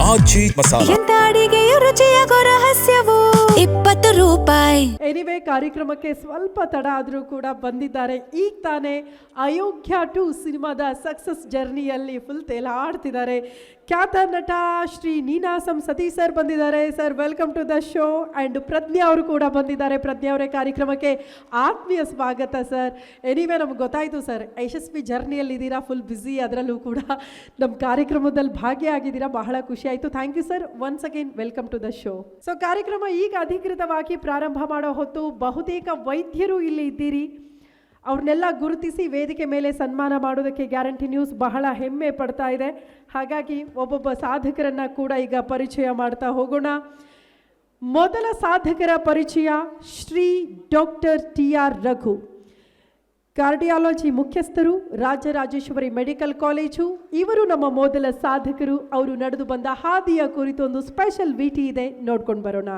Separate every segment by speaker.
Speaker 1: ಆಚಿ ಮಸಾಲ.
Speaker 2: ಎಂತ ಅಡಿಗೆಯ ರುಚಿಯಾಗೋ ರಹಸ್ಯವು 20 ರೂಪಾಯಿ.
Speaker 3: ಎನಿವೆ, ಕಾರ್ಯಕ್ರಮಕ್ಕೆ ಸ್ವಲ್ಪ ತಡ ಆದರೂ ಕೂಡ ಬಂದಿದ್ದಾರೆ. ಈಗ ತಾನೇ ಅಯೋಗ್ಯ 2 ಸಿನಿಮಾದ ಸಕ್ಸಸ್ ಜರ್ನಿಯಲ್ಲಿ ಫುಲ್ ತೇಲಾಡ್ತಿದ್ದಾರೆ. ಖ್ಯಾತ ನಟ ಶ್ರೀ ನೀನಾಸಂ ಸತೀಶ್ ಸರ್ ಬಂದಿದ್ದಾರೆ. Sir, welcome to the show. And Prajna ಅವರು ಕೂಡ ಬಂದಿದ್ದಾರೆ. ಪ್ರಜ್ಞಾ ಅವರೇ, ಕಾರ್ಯಕ್ರಮಕ್ಕೆ ಆತ್ಮೀಯ ಸ್ವಾಗತ ಸರ್. ಎನಿವೆ, ನಮ್ಗೆ ಗೊತ್ತಾಯಿತು ಸರ್, ಯಶಸ್ವಿ ಜರ್ನಿಯಲ್ಲಿದ್ದೀರಾ, ಫುಲ್ ಬ್ಯುಸಿ. ಅದರಲ್ಲೂ ಕೂಡ ನಮ್ಮ ಕಾರ್ಯಕ್ರಮದಲ್ಲಿ ಭಾಗಿಯಾಗಿದ್ದೀರಾ, ಬಹಳ ಖುಷಿ ಆಯಿತು. Thank you sir. Once again welcome to the show. So, ಕಾರ್ಯಕ್ರಮ ಈಗ ಅಧಿಕೃತವಾಗಿ ಪ್ರಾರಂಭ ಮಾಡೋ ಹೊತ್ತು ಬಹುತೇಕ ವೈದ್ಯರು ಇಲ್ಲಿ ಇದ್ದೀರಿ. ಅವ್ರನ್ನೆಲ್ಲ ಗುರುತಿಸಿ ವೇದಿಕೆ ಮೇಲೆ ಸನ್ಮಾನ ಮಾಡೋದಕ್ಕೆ ಗ್ಯಾರಂಟಿ ನ್ಯೂಸ್ ಬಹಳ ಹೆಮ್ಮೆ ಪಡ್ತಾ ಇದೆ. ಹಾಗಾಗಿ ಒಬ್ಬೊಬ್ಬ ಸಾಧಕರನ್ನು ಕೂಡ ಈಗ ಪರಿಚಯ ಮಾಡ್ತಾ ಹೋಗೋಣ. ಮೊದಲ ಸಾಧಕರ ಪರಿಚಯ Shri doctor TR Raghu, cardiology ಮುಖ್ಯಸ್ಥರು, ರಾಜರಾಜೇಶ್ವರಿ ಮೆಡಿಕಲ್ ಕಾಲೇಜು. ಇವರು ನಮ್ಮ ಮೊದಲ ಸಾಧಕರು. ಅವರು ನಡೆದು ಬಂದ ಹಾದಿಯ ಕುರಿತು ಒಂದು ಸ್ಪೆಷಲ್ ವಿಟಿ ಇದೆ, ನೋಡ್ಕೊಂಡು ಬರೋಣ.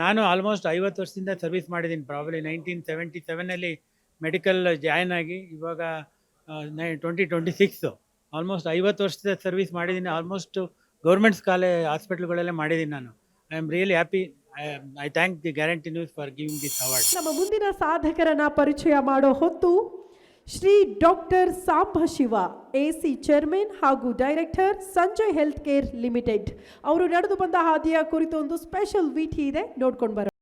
Speaker 4: ನಾನು ಆಲ್ಮೋಸ್ಟ್ 50 ವರ್ಷದಿಂದ ಸರ್ವಿಸ್ ಮಾಡಿದ್ದೀನಿ. ಪ್ರಾಬಲಿ 1977 ಮೆಡಿಕಲ್ ಜಾಯ್ನ್ ಆಗಿ ಇವಾಗ 2026 ಆಲ್ಮೋಸ್ಟ್ 50 ವರ್ಷದ ಸರ್ವಿಸ್ ಮಾಡಿದ್ದೀನಿ. ಆಲ್ಮೋಸ್ಟ್ ಗೌರ್ಮೆಂಟ್ಸ್ ಹಾಸ್ಪಿಟ್ಲ್ಗಳಲ್ಲೇ ಮಾಡಿದ್ದೀನಿ ನಾನು. I am really happy. I thank the guarantee news for giving this award.
Speaker 3: ನಮ್ಮ ಮುಂದಿನ ಸಾಧಕರನ್ನ ಪರಿಚಯ ಮಾಡೋ ಹೊತ್ತು Shri doctor Sambashiva, AC chairman ಹಾಗೂ director, Sanjay health care limited. ಅವರು ನಡೆದು ಬಂದ ಹಾದಿಯ ಕುರಿತು ಒಂದು ಸ್ಪೆಷಲ್ ವಿಟಿ ಇದೆ, ನೋಡ್ಕೊಂಡು ಬರೋಣ.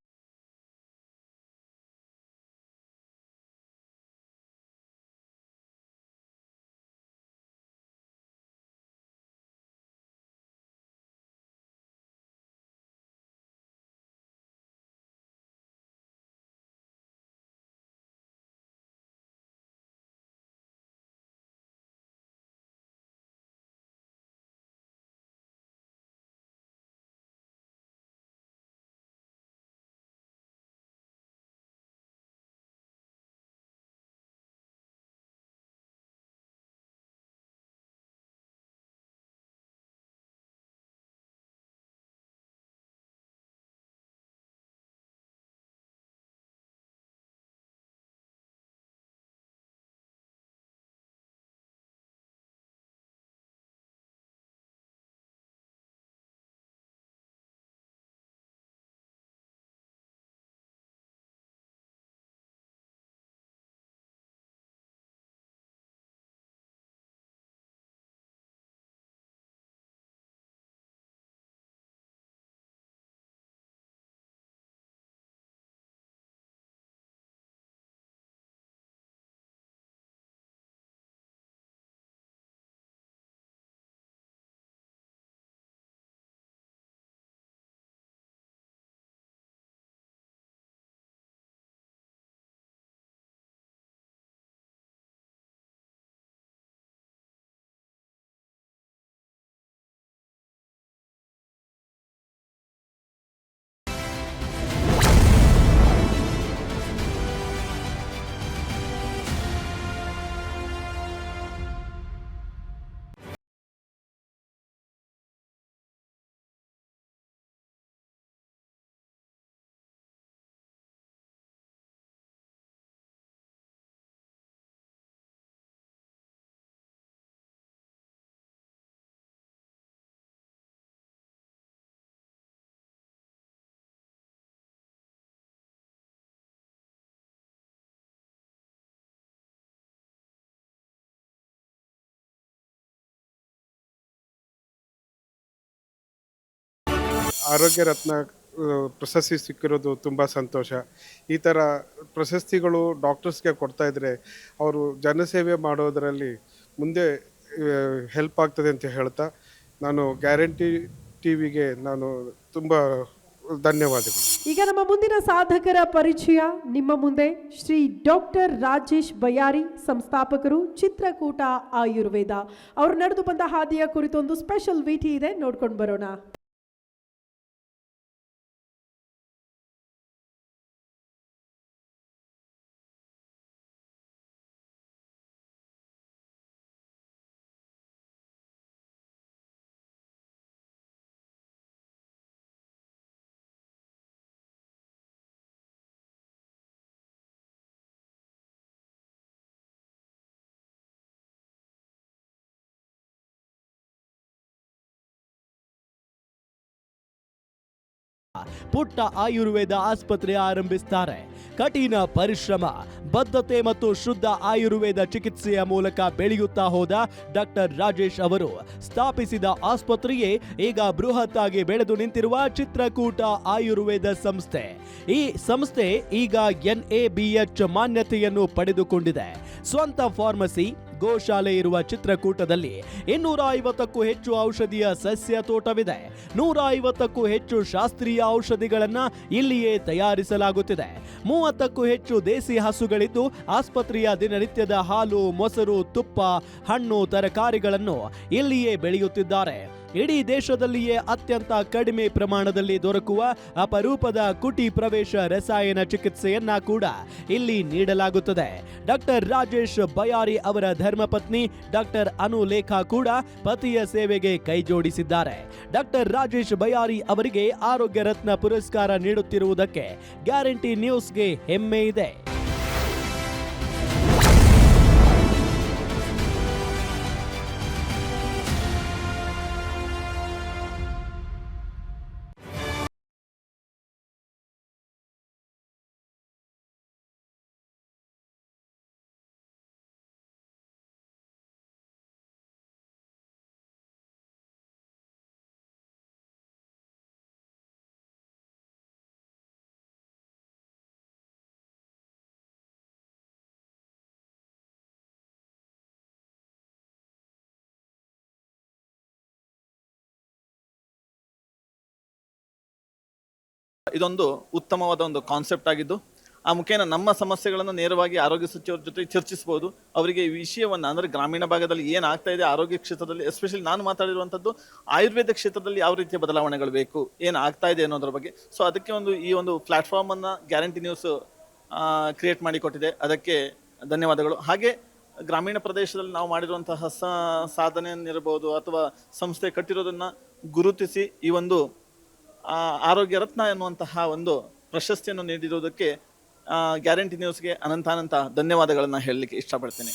Speaker 1: ಆರೋಗ್ಯ ರತ್ನ ಪ್ರಶಸ್ತಿ ಸಿಕ್ಕಿರೋದು ತುಂಬ ಸಂತೋಷ. ಈ ಥರ ಪ್ರಶಸ್ತಿಗಳು ಡಾಕ್ಟರ್ಸ್ಗೆ ಕೊಡ್ತಾ ಇದ್ದರೆ ಅವರು ಜನಸೇವೆ ಮಾಡೋದರಲ್ಲಿ ಮುಂದೆ ಹೆಲ್ಪ್ ಆಗ್ತದೆ ಅಂತ ಹೇಳ್ತಾ ನಾನು ಗ್ಯಾರಂಟಿ ಟಿ ವಿಗೆ ನಾನು ತುಂಬ ಧನ್ಯವಾದಗಳು.
Speaker 3: ಈಗ ನಮ್ಮ ಮುಂದಿನ ಸಾಧಕರ ಪರಿಚಯ ನಿಮ್ಮ ಮುಂದೆ. ಶ್ರೀ ಡಾಕ್ಟರ್ ರಾಜೇಶ್ ಬಯಾರಿ, ಸಂಸ್ಥಾಪಕರು ಚಿತ್ರಕೂಟ ಆಯುರ್ವೇದ. ಅವರು ನಡೆದು ಬಂದ ಹಾದಿಯ ಕುರಿತು ಒಂದು ಸ್ಪೆಷಲ್ ವಿಟಿ ಇದೆ, ನೋಡ್ಕೊಂಡು ಬರೋಣ.
Speaker 5: ಪುಟ್ಟ ಆಯುರ್ವೇದ ಆಸ್ಪತ್ರೆ ಆರಂಭಿಸ್ತಾರೆ. ಕಠಿಣ ಪರಿಶ್ರಮ, ಬದ್ಧತೆ ಮತ್ತು ಶುದ್ಧ ಆಯುರ್ವೇದ ಚಿಕಿತ್ಸೆಯ ಮೂಲಕ ಬೆಳೆಯುತ್ತಾ ಹೋದ ಡಾಕ್ಟರ್ ರಾಜೇಶ್ ಅವರು ಸ್ಥಾಪಿಸಿದ ಆಸ್ಪತ್ರೆಯೇ ಈಗ ಬೃಹತ್ ಆಗಿ ಬೆಳೆದು ನಿಂತಿರುವ ಚಿತ್ರಕೂಟ ಆಯುರ್ವೇದ ಸಂಸ್ಥೆ. ಈ ಸಂಸ್ಥೆ ಈಗ NABH ಮಾನ್ಯತೆಯನ್ನು ಪಡೆದುಕೊಂಡಿದೆ. ಸ್ವಂತ ಫಾರ್ಮಸಿ, ಗೋಶಾಲೆ ಇರುವ ಚಿತ್ರಕೂಟದಲ್ಲಿ 250ಕ್ಕೂ ಹೆಚ್ಚು ಔಷಧಿಯ ಸಸ್ಯ ತೋಟವಿದೆ. 150ಕ್ಕೂ ಹೆಚ್ಚು ಶಾಸ್ತ್ರೀಯ ಔಷಧಿಗಳನ್ನ ಇಲ್ಲಿಯೇ ತಯಾರಿಸಲಾಗುತ್ತಿದೆ. 30ಕ್ಕೂ ಹೆಚ್ಚು ದೇಸಿ ಹಸುಗಳಿದ್ದು ಆಸ್ಪತ್ರೆಯ ದಿನನಿತ್ಯದ ಹಾಲು, ಮೊಸರು, ತುಪ್ಪ, ಹಣ್ಣು, ತರಕಾರಿಗಳನ್ನು ಇಲ್ಲಿಯೇ ಬೆಳೆಯುತ್ತಿದ್ದಾರೆ. ಇಡೀ ದೇಶದಲ್ಲಿಯೇ ಅತ್ಯಂತ ಕಡಿಮೆ ಪ್ರಮಾಣದಲ್ಲಿ ದೊರಕುವ ಅಪರೂಪದ ಕುಟಿ ಪ್ರವೇಶ ರಸಾಯನ ಚಿಕಿತ್ಸೆಯನ್ನ ಕೂಡ ಇಲ್ಲಿ ನೀಡಲಾಗುತ್ತದೆ. ಡಾಕ್ಟರ್ ರಾಜೇಶ್ ಬಯಾರಿ ಅವರ ಧರ್ಮಪತ್ನಿ ಡಾಕ್ಟರ್ ಅನುಲೇಖಾ ಕೂಡ ಪತಿಯ ಸೇವೆಗೆ ಕೈಜೋಡಿಸಿದ್ದಾರೆ. ಡಾಕ್ಟರ್ ರಾಜೇಶ್ ಬಯಾರಿ ಅವರಿಗೆ ಆರೋಗ್ಯ ರತ್ನ ಪುರಸ್ಕಾರ ನೀಡುತ್ತಿರುವುದಕ್ಕೆ ಗ್ಯಾರಂಟಿ ನ್ಯೂಸ್ಗೆ ಹೆಮ್ಮೆ ಇದೆ.
Speaker 6: ಇದೊಂದು ಉತ್ತಮವಾದ ಒಂದು ಕಾನ್ಸೆಪ್ಟ್ ಆಗಿದ್ದು ಆ ಮುಖೇನ ನಮ್ಮ ಸಮಸ್ಯೆಗಳನ್ನು ನೇರವಾಗಿ ಆರೋಗ್ಯ ಸಚಿವರ ಜೊತೆ ಚರ್ಚಿಸಬಹುದು. ಅವರಿಗೆ ಈ ವಿಷಯವನ್ನು ಅಂದರೆ ಗ್ರಾಮೀಣ ಭಾಗದಲ್ಲಿ ಏನಾಗ್ತಾ ಇದೆ ಆರೋಗ್ಯ ಕ್ಷೇತ್ರದಲ್ಲಿ, ಎಸ್ಪೆಷಲಿ ನಾನು ಮಾತಾಡಿರುವಂಥದ್ದು ಆಯುರ್ವೇದ ಕ್ಷೇತ್ರದಲ್ಲಿ ಯಾವ ರೀತಿಯ ಬದಲಾವಣೆಗಳು ಬೇಕು, ಏನು ಆಗ್ತಾ ಇದೆ ಅನ್ನೋದ್ರ ಬಗ್ಗೆ. ಸೊ ಅದಕ್ಕೆ ಈ ಒಂದು ಪ್ಲಾಟ್ಫಾರ್ಮನ್ನು ಗ್ಯಾರಂಟಿ ನ್ಯೂಸ್ ಕ್ರಿಯೇಟ್ ಮಾಡಿಕೊಟ್ಟಿದೆ, ಅದಕ್ಕೆ ಧನ್ಯವಾದಗಳು. ಹಾಗೆ ಗ್ರಾಮೀಣ ಪ್ರದೇಶದಲ್ಲಿ ನಾವು ಮಾಡಿರುವಂತಹ ಸಾಧನೆಯನ್ನಿರಬಹುದು ಅಥವಾ ಸಂಸ್ಥೆ ಕಟ್ಟಿರೋದನ್ನು ಗುರುತಿಸಿ ಈ ಒಂದು ಆರೋಗ್ಯ ರತ್ನ ಎನ್ನುವಂತಹ ಒಂದು ಪ್ರಶಸ್ತಿಯನ್ನು ನೀಡಿರುವುದಕ್ಕೆ ಗ್ಯಾರಂಟಿ ನ್ಯೂಸ್ಗೆ ಅನಂತ ಧನ್ಯವಾದಗಳನ್ನು ಹೇಳಲಿಕ್ಕೆ ಇಷ್ಟಪಡ್ತೇನೆ.